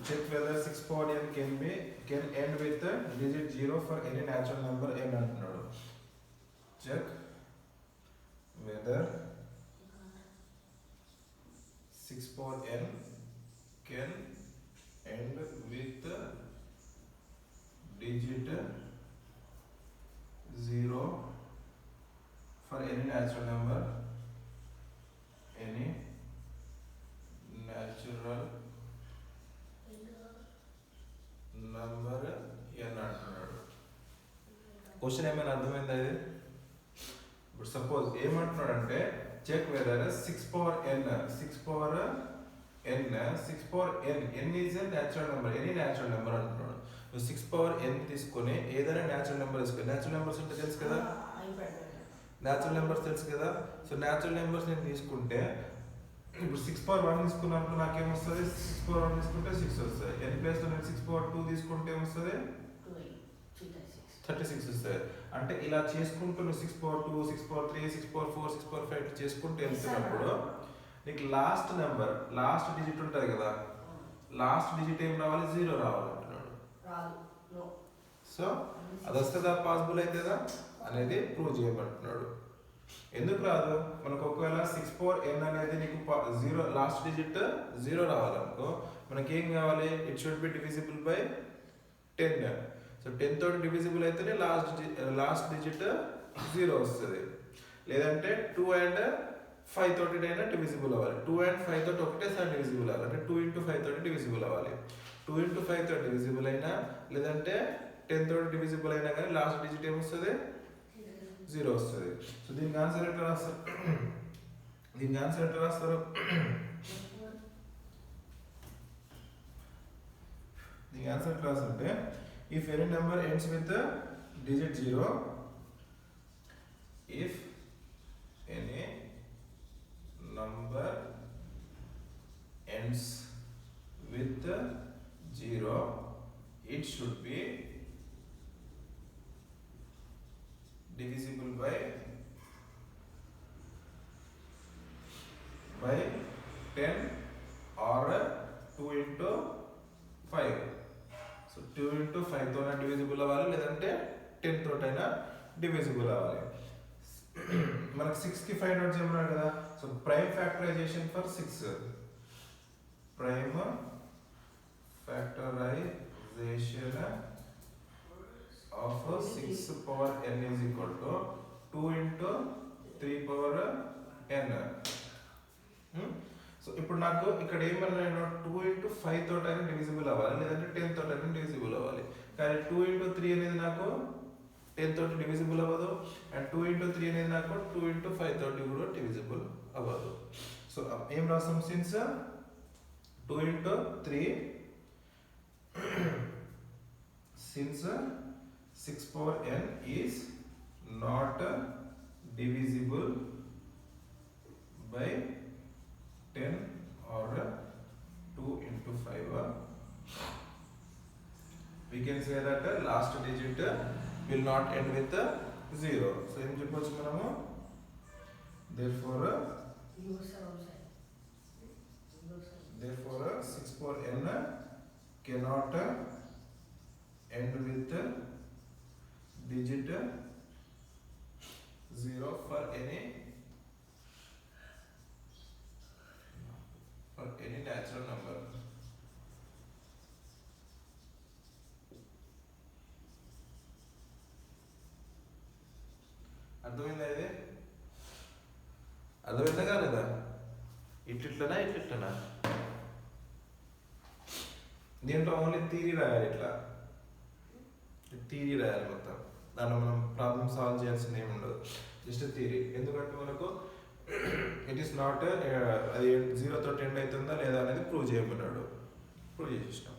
check whether 6 power n can end with the digit 0 for any natural number n అంటున్నాడు. Check whether 6 power n can end with the digit 0 for any natural number n అంటున్నాడు. Question ఏమైనా అర్థమైందా ఇది? ఇప్పుడు suppose ఏమంటున్నాడు అంటే check whether 6 power n is a natural number, any natural number అంటున్నాడు. నువ్వు 6 పవర్ n తీసుకొని ఏదైనా న్యాచురల్ నెంబర్ తీసుకో. న్యాచురల్ నెంబర్స్ అంటే తెలుసు కదా, న్యాచురల్ నెంబర్స్ తెలుసు కదా. సో న్యాచురల్ నెంబర్స్ నేను తీసుకుంటే ఇప్పుడు 6 పవర్ 1 తీసుకున్నప్పుడు నాకేమొస్తుంది, 6 పవర్ 1 తీసుకుంటే 6 వస్తుంది. n ప్లేస్లో నేను 6 పవర్ 2 తీసుకుంటే ఏమొస్తుంది, 36 వస్తుంది. అంటే ఇలా చేసుకుంటూ నువ్వు 6 పవర్ 2, 6 పవర్ 3, 6 పవర్ 4, 6 పవర్ 5 చేసుకుంటూ వెళ్తున్నప్పుడు నీకు లాస్ట్ నెంబర్, లాస్ట్ డిజిట్ ఉంటుంది కదా, లాస్ట్ డిజిట్ ఏం రావాలి, 0 రావాలి అంటున్నాడు. సో అది వస్తుందా, పాసిబుల్ అవుతుందా అనేది ప్రూవ్ చేయమంటున్నాడు. ఎందుకు రాదు, మనకు ఒకవేళ 6 పవర్ n అనేది నీకు 0 లాస్ట్ డిజిట్ 0 రావాలనుకో మనకేం కావాలి, it should be divisible by 10. So 10 తోటి డివిజిబుల్ అయితేనే లాస్ట్ డిజిట్ 0 వస్తుంది. లేదంటే 2 and 5 తోటి అయినా డివిజిబుల్ అవ్వాలి. 2 and 5 తోటి ఒకటేసారి డివిజిబుల్ అవ్వాలి. అంటే 2 into 5 తోటి డివిజిబుల్ అవ్వాలి. 2 into 5 తోటి డివిజిబుల్ అయినా లేదంటే 10 తోటి డివిజిబుల్ అయినా కానీ లాస్ట్ డిజిట్ ఏమొస్తుంది, 0 వస్తుంది. సో దీనికి ఆన్సర్ ఎట్లా రాస్తారు, దీనికి ఆన్సర్ ఎట్లా రాస్తారు, దీనికి ఆన్సర్ ఎట్లా రాస్తుంటే if any number ends with the digit 0, if any number ends with the 0, it should be divisible by 10 or 2 into 5. So 2 into 5 తోనే డివిజిబుల్ అవ్వాలి, లేదంటే 10 తోటైనా డివిజిబుల్ అవ్వాలి. మనకు 6కి 5 నోట్స్ ఏమన్నాడు కదా. So prime factorization for 6, prime factorization of 6 power n is equal to 2 into 3 power n. సో ఇప్పుడు నాకు ఇక్కడ ఏమన్నా 2 into 5 తోటైనా డివిజిబుల్ అవ్వాలి, లేదంటే 10 తోటైనా డివిజిబుల్ అవ్వాలి. కానీ 2 into 3 అనేది నాకు 10 తోటి డివిజిబుల్ అవ్వదు, అండ్ 2 into 3 అనేది నాకు 2 into 5 తోటి కూడా డివిజిబుల్ అవ్వదు. సో ఏం రాస్తాం, since 2 into 3 since 6 power n is not divisible by 10 or 2 into 5, we can say that the last digit will not end with 0. So em cheppochu manamu, therefore 6 power n cannot end with digit 0 for any natural number. అర్థమైందా ఇది? అర్థమైందా కాలేదా? ఇట్లనా ఇట్లనా దీంట్లో only theory రాయాలి, ఇట్లా theory రాయాలి మొత్తం. దాంట్లో మనం ప్రాబ్లమ్ సాల్వ్ చేయాల్సింది ఏమి ఉండదు, జస్ట్ థియరీ. ఎందుకంటే మనకు ఇట్ ఈస్ నాట్ అది 0 తోటి ఎండ్ అవుతుందా లేదా అనేది ప్రూవ్ చేయమన్నాడు, ప్రూవ్ చేసేసినాం.